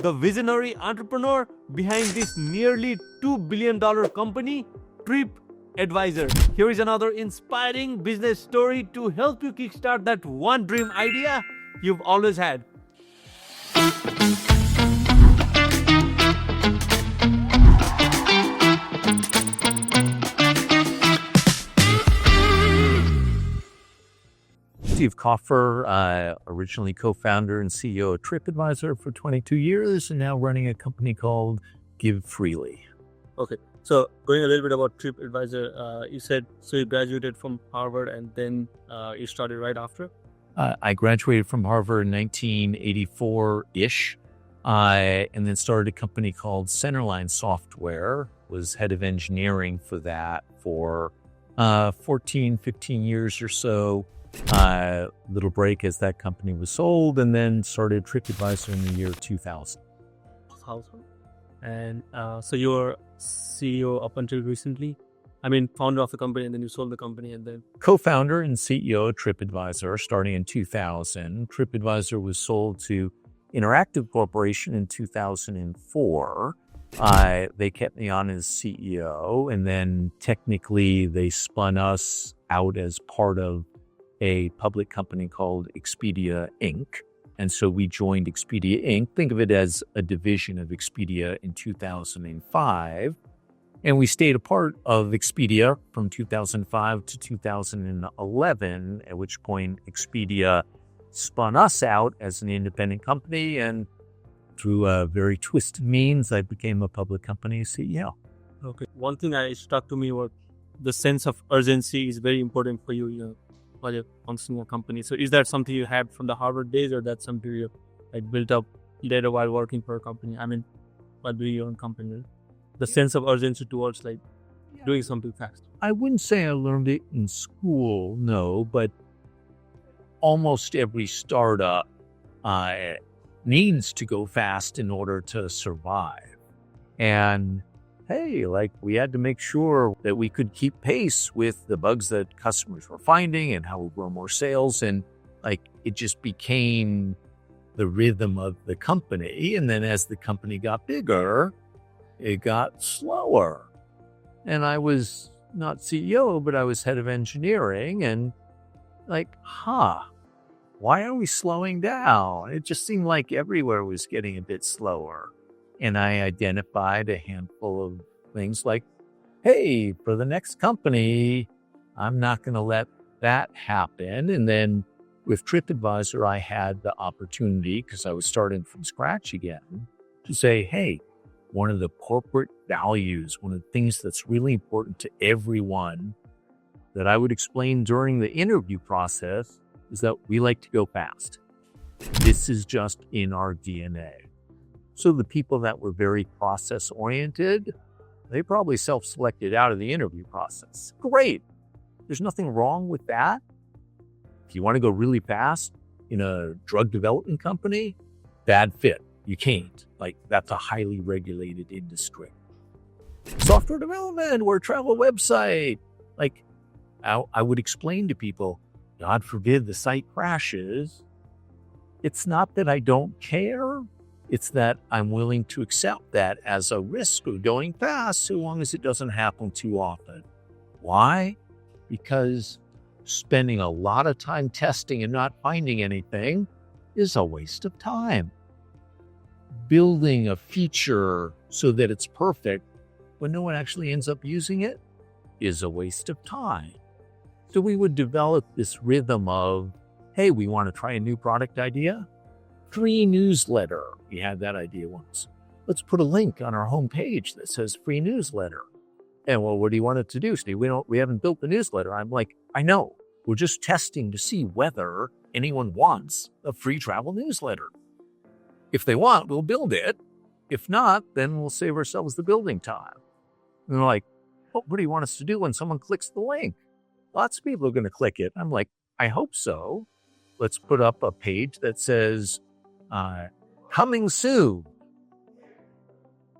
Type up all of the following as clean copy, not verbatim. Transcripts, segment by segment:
the visionary entrepreneur behind this nearly $2 billion company, TripAdvisor. Here is another inspiring business story to help you kickstart that one dream idea you've always had. Steve Koffer, originally co-founder and CEO of TripAdvisor for 22 years, and now running a company called Give Freely. Okay, so going a little bit about TripAdvisor, you said, so you graduated from Harvard and then you started right after? I graduated from Harvard in 1984-ish, and then started a company called Centerline Software, was head of engineering for that for 14, 15 years or so. Little break as that company was sold, and then started TripAdvisor in the year 2000. And so you were CEO up until recently? I mean, founder of the company, and then you sold the company, and then... Co-founder and CEO of TripAdvisor starting in 2000. TripAdvisor was sold to Interactive Corporation in 2004. They kept me on as CEO, and then technically they spun us out as part of a public company called Expedia Inc. And so we joined Expedia Inc. Think of it as a division of Expedia in 2005. And we stayed a part of Expedia from 2005 to 2011, at which point Expedia spun us out as an independent company. And through a very twisted means, I became a public company CEO. Okay. One thing that struck to me was the sense of urgency is very important for you, while you're launching a company. So is that something you had from the Harvard days, or that's something you built up later while working for a company? I mean, while doing your own company? The sense of urgency towards doing something fast. I wouldn't say I learned it in school, no, but almost every startup needs to go fast in order to survive. And hey, we had to make sure that we could keep pace with the bugs that customers were finding and how we grow more sales. And it just became the rhythm of the company. And then as the company got bigger, it got slower. And I was not CEO, but I was head of engineering, and why are we slowing down? It just seemed like everywhere was getting a bit slower. And I identified a handful of things like, hey, for the next company, I'm not going to let that happen. And then with TripAdvisor, I had the opportunity, because I was starting from scratch again, to say, hey, one of the corporate values, one of the things that's really important to everyone that I would explain during the interview process is that we like to go fast. This is just in our DNA. So the people that were very process-oriented, they probably self-selected out of the interview process. Great. There's nothing wrong with that. If you want to go really fast in a drug development company, bad fit. You can't. That's a highly regulated industry. Software development, we're a travel website. I would explain to people, God forbid the site crashes. It's not that I don't care. It's that I'm willing to accept that as a risk of going fast, so long as it doesn't happen too often. Why? Because spending a lot of time testing and not finding anything is a waste of time. Building a feature so that it's perfect when no one actually ends up using it is a waste of time. So we would develop this rhythm of, hey, we want to try a new product idea. Free newsletter. We had that idea once. Let's put a link on our homepage that says free newsletter. And well, what do you want it to do, Steve? We haven't built the newsletter. I'm like, I know. We're just testing to see whether anyone wants a free travel newsletter. If they want, we'll build it. If not, then we'll save ourselves the building time. And they're like, well, what do you want us to do when someone clicks the link? Lots of people are going to click it. I'm like, I hope so. Let's put up a page that says, coming soon.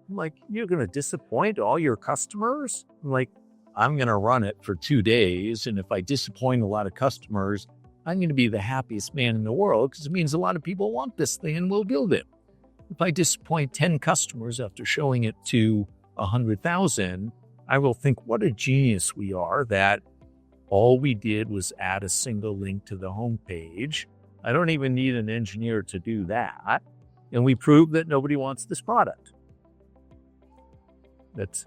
I'm like, you're going to disappoint all your customers? I'm like, I'm going to run it for 2 days. And if I disappoint a lot of customers, I'm going to be the happiest man in the world because it means a lot of people want this thing and we'll build it. If I disappoint 10 customers after showing it to 100,000, I will think what a genius we are that all we did was add a single link to the homepage. I don't even need an engineer to do that. And we proved that nobody wants this product.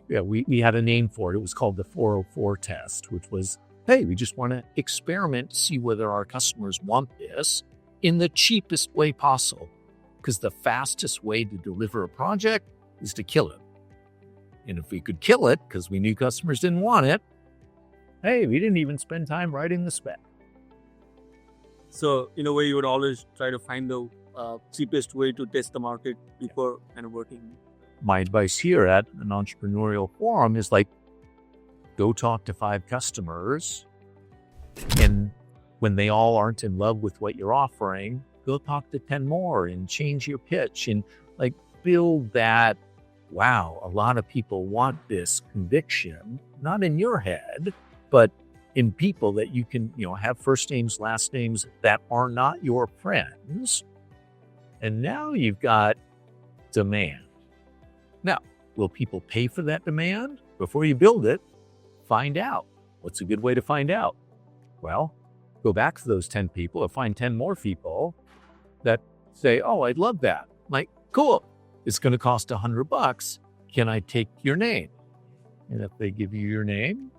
We had a name for it. It was called the 404 test, which was, hey, we just want to experiment to see whether our customers want this in the cheapest way possible. Because the fastest way to deliver a project is to kill it. And if we could kill it because we knew customers didn't want it, hey, we didn't even spend time writing the spec. So in a way, you would always try to find the cheapest way to test the market before kind of working. My advice here at an entrepreneurial forum is like, go talk to 5 customers. And when they all aren't in love with what you're offering, go talk to 10 more and change your pitch and like build that, wow, a lot of people want this conviction, not in your head, but in people that you can, have first names, last names that are not your friends. And now you've got demand. Now, will people pay for that demand? Before you build it, find out. What's a good way to find out? Well, go back to those 10 people or find 10 more people that say, oh, I'd love that. Like, cool. It's going to cost $100. Can I take your name? And if they give you your name,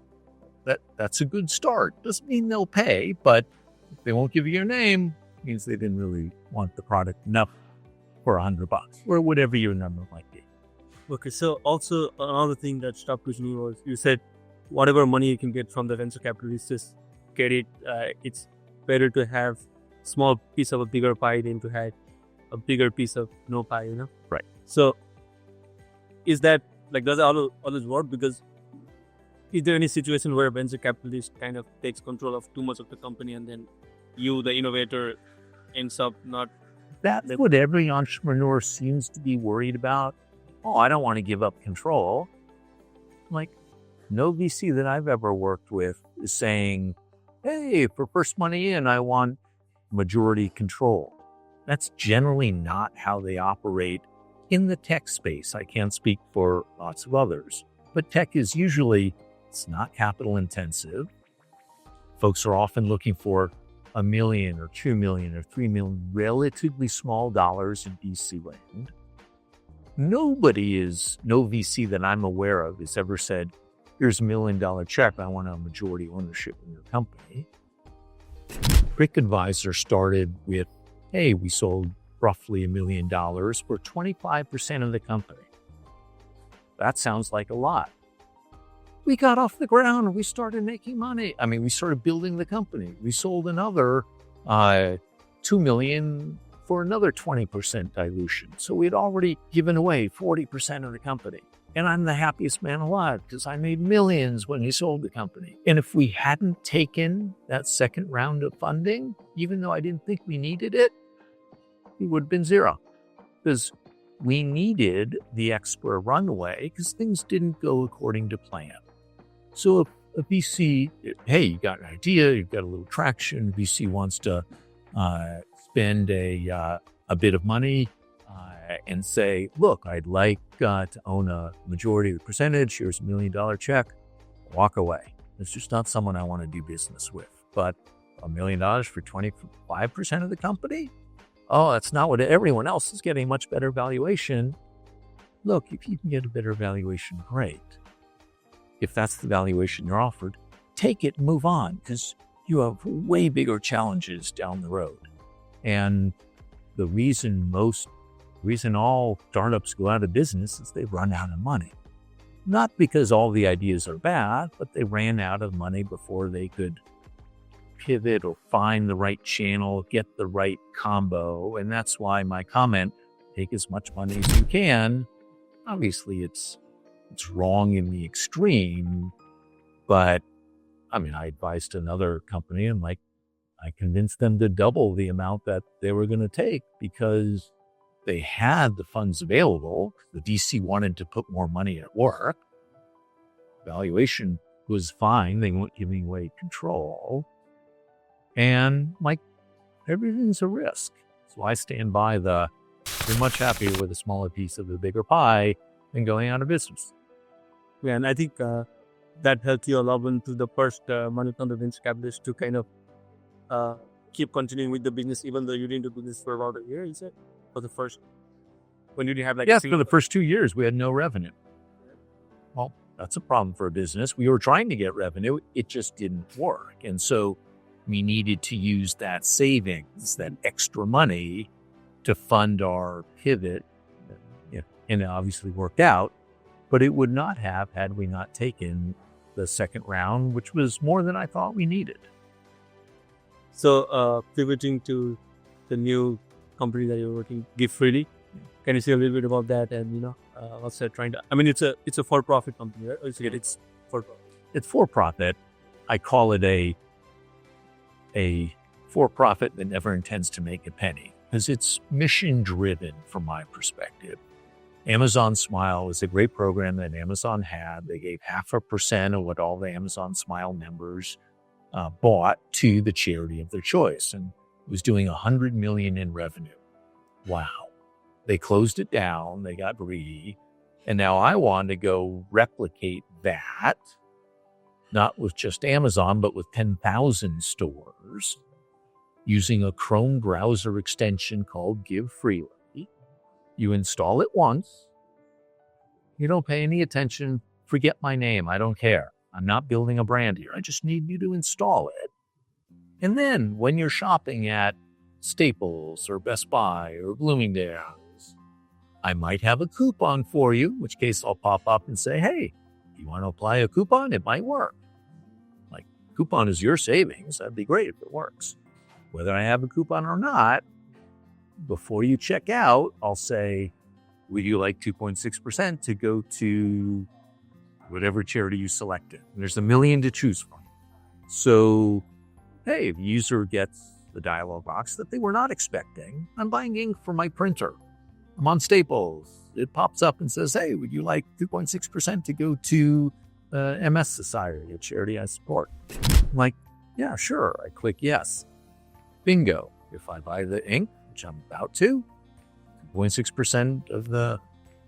that's a good start. Doesn't mean they'll pay, but if they won't give you your name, it means they didn't really want the product enough for $100 or whatever your number might be. Okay, so also another thing that stuck with me was you said whatever money you can get from the venture capitalists, just get it. It's better to have small piece of a bigger pie than to have a bigger piece of no pie, Right. So is that like, does it always work? Because is there any situation where a venture capitalist kind of takes control of too much of the company and then you, the innovator, ends up not? That's what every entrepreneur seems to be worried about. Oh, I don't want to give up control. Like, no VC that I've ever worked with is saying, hey, for first money in, I want majority control. That's generally not how they operate in the tech space. I can't speak for lots of others, but tech is usually, it's not capital intensive. Folks are often looking for $1 million or $2 million or $3 million, relatively small dollars in VC land. No VC that I'm aware of has ever said, here's $1 million check. I want a majority ownership in your company. TripAdvisor started with, hey, we sold roughly $1 million for 25% of the company. That sounds like a lot. We got off the ground and we started making money. I mean, we started building the company. We sold another $2 million for another 20% dilution. So we'd already given away 40% of the company. And I'm the happiest man alive because I made millions when we sold the company. And if we hadn't taken that second round of funding, even though I didn't think we needed it, it would have been zero. Because we needed the extra runway because things didn't go according to plan. So if a VC, hey, you got an idea, you've got a little traction, VC wants to spend a bit of money and say, look, I'd like to own a majority of the percentage. Here's $1 million check. Walk away. It's just not someone I want to do business with. But $1 million for 25% of the company? Oh, that's not what everyone else is getting. Much better valuation. Look, if you can get a better valuation, great. If that's the valuation you're offered, take it and move on because you have way bigger challenges down the road. And the reason all startups go out of business is they run out of money. Not because all the ideas are bad, but they ran out of money before they could pivot or find the right channel, get the right combo. And that's why my comment, take as much money as you can. Obviously, it's wrong in the extreme, but I mean, I advised another company and I convinced them to double the amount that they were going to take because they had the funds available. The VC wanted to put more money at work. Valuation was fine. They weren't giving away control. And everything's a risk. So I stand by the You're much happier with a smaller piece of the bigger pie than going out of business. Yeah, and I think that helped you allow into the first money from the venture capitalist to kind of keep continuing with the business, even though you didn't do business for about a year, you said? For the first, when you didn't have like... Yes, for the first 2 years, we had no revenue. Well, that's a problem for a business. We were trying to get revenue. It just didn't work. And so we needed to use that savings, that extra money, to fund our pivot. And it obviously worked out, but it would not have had we not taken the second round, which was more than I thought we needed. So pivoting to the new company that you're working, Give Freely, can you say a little bit about that? And what's that trying to? I mean, it's a for-profit company, right? It's for-profit. It's for-profit. I call it a for-profit that never intends to make a penny, because it's mission-driven from my perspective. Amazon Smile was a great program that Amazon had. They gave 0.5% of what all the Amazon Smile members bought to the charity of their choice, and it was doing $100 million in revenue. Wow. They closed it down. They got greedy. And now I want to go replicate that, not with just Amazon, but with 10,000 stores, using a Chrome browser extension called Give Freely. You install it once. You don't pay any attention. Forget my name. I don't care. I'm not building a brand here. I just need you to install it. And then when you're shopping at Staples or Best Buy or Bloomingdale's, I might have a coupon for you, in which case I'll pop up and say, hey, you want to apply a coupon? It might work. Like, coupon is your savings. That'd be great if it works. Whether I have a coupon or not, before you check out, I'll say, would you like 2.6% to go to whatever charity you selected? And there's 1 million to choose from. So, hey, the user gets the dialog box that they were not expecting. I'm buying ink for my printer. I'm on Staples. It pops up and says, hey, would you like 2.6% to go to MS Society, a charity I support? I'm like, yeah, sure. I click yes. Bingo. If I buy the ink, which I'm about to, 2.6% of the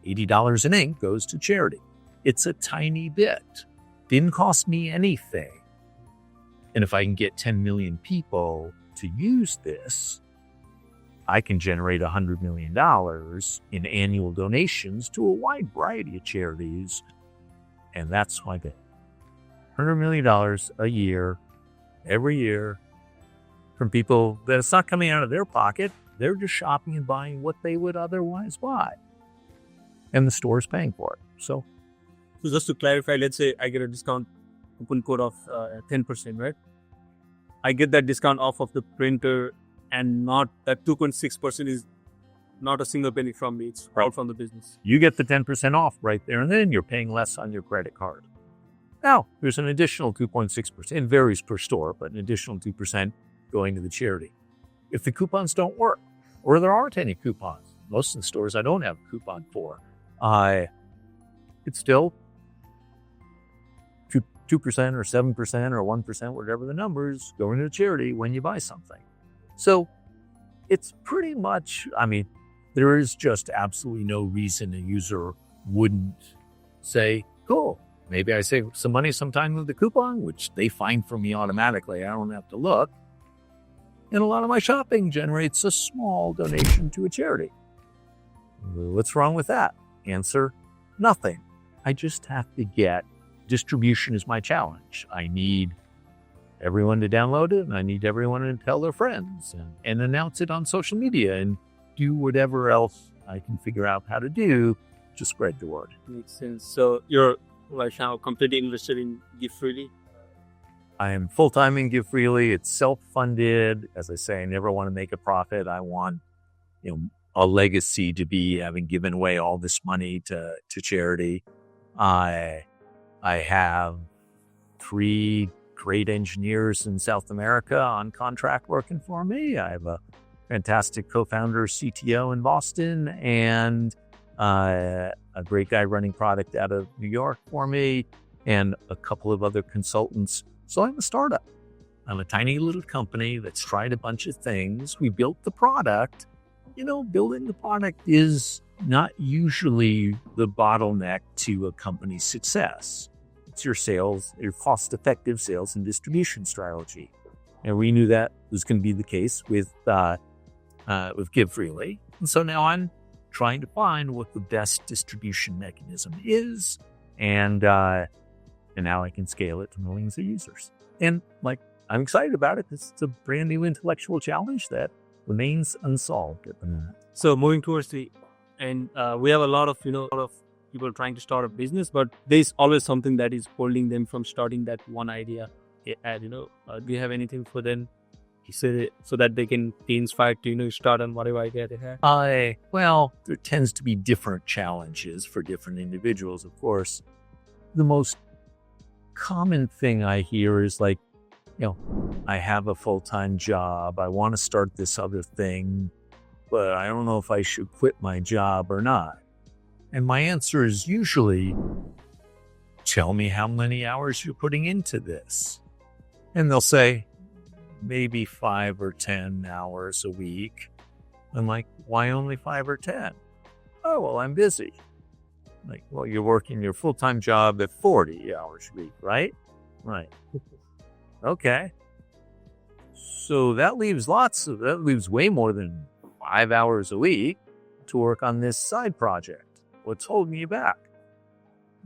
$80 in ink goes to charity. It's a tiny bit. Didn't cost me anything. And if I can get 10 million people to use this, I can generate $100 million in annual donations to a wide variety of charities. And that's why I get $100 million a year, every year, from people that it's not coming out of their pocket. They're just shopping and buying what they would otherwise buy. And the store is paying for it. So just to clarify, let's say I get a discount coupon code of 10%, right? I get that discount off of the printer, and not that 2.6% is not a single penny from me. It's all from the business. You get the 10% off right there, and then you're paying less on your credit card. Now, there's an additional 2.6%. It varies per store, but an additional 2% going to the charity. If the coupons don't work, or there aren't any coupons, most of the stores I don't have a coupon for, it's still 2% or 7% or 1%, whatever the numbers, going to the charity when you buy something. So it's pretty much, there is just absolutely no reason a user wouldn't say, cool, maybe I save some money sometime with the coupon, which they find for me automatically. I don't have to look. And a lot of my shopping generates a small donation to a charity. What's wrong with that? Answer, nothing. I just have to get, distribution is my challenge. I need everyone to download it, and I need everyone to tell their friends and announce it on social media and do whatever else I can figure out how to do to spread the word. Makes sense. So you're right now completely invested in Give Freely? I am full-time in Give Freely. It's self-funded. As I say, I never want to make a profit. I want, a legacy to be having given away all this money to charity. I have 3 great engineers in South America on contract working for me. I have a fantastic co-founder, CTO in Boston, and a great guy running product out of New York for me, and a couple of other consultants. So I'm a startup. I'm a tiny little company that's tried a bunch of things. We built the product. building the product is not usually the bottleneck to a company's success. It's your sales, your cost-effective sales and distribution strategy. And we knew that was going to be the case with Give Freely. And so now I'm trying to find what the best distribution mechanism is. And now I can scale it to millions of users. And I'm excited about it. It's a brand new intellectual challenge that remains unsolved at the moment. So moving towards the end, we have a lot of people trying to start a business, but there's always something that is holding them from starting that one idea. And do you have anything for them? He said it so that they can be inspired to start on whatever idea they have. Well, there tends to be different challenges for different individuals, of course. The most common thing I hear is I have a full-time job. I want to start this other thing, but I don't know if I should quit my job or not. And my answer is usually, tell me how many hours you're putting into this. And they'll say, maybe 5 or 10 hours a week. I'm like, why only 5 or 10? Oh, well, I'm busy. Well, you're working your full-time job at 40 hours a week, right? Right. Okay. So that leaves way more than 5 hours a week to work on this side project. What's holding you back?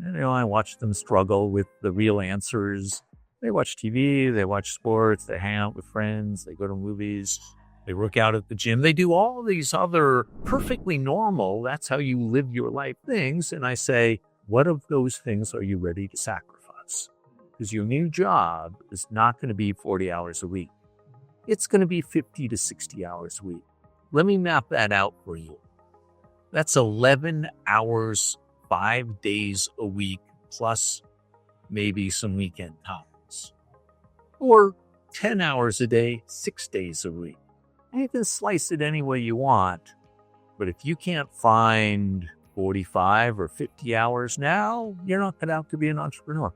And, I watch them struggle with the real answers. They watch TV, they watch sports, they hang out with friends, they go to movies, they work out at the gym. They do all these other perfectly normal, that's how you live your life things. And I say, what of those things are you ready to sacrifice? Because your new job is not going to be 40 hours a week. It's going to be 50 to 60 hours a week. Let me map that out for you. That's 11 hours, 5 days a week, plus maybe some weekend times. Or 10 hours a day, 6 days a week. And you can slice it any way you want. But if you can't find 45 or 50 hours now, you're not cut out to be an entrepreneur.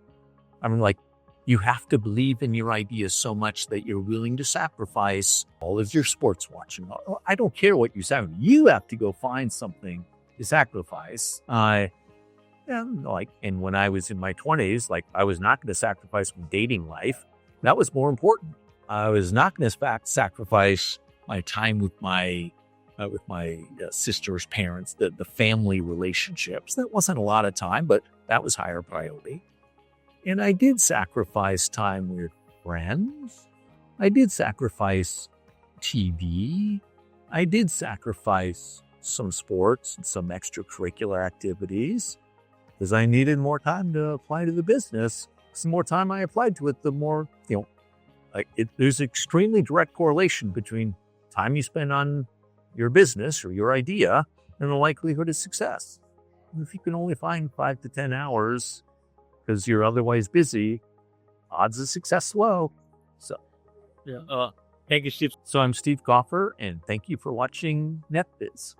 You have to believe in your idea so much that you're willing to sacrifice all of your sports watching. I don't care what you say. You have to go find something to sacrifice. And when I was in my 20s, I was not going to sacrifice my dating life. That was more important. I was not going to sacrifice my time with my sister's parents, the family relationships. That wasn't a lot of time, but that was higher priority. And I did sacrifice time with friends. I did sacrifice TV. I did sacrifice some sports and some extracurricular activities because I needed more time to apply to the business. The more time I applied to it, the more, there's extremely direct correlation between time you spend on your business or your idea and the likelihood of success. If you can only find 5 to 10 hours because you're otherwise busy, odds of success low. So, thank you, Steve. So I'm Steve Goffer, and thank you for watching NepBiz.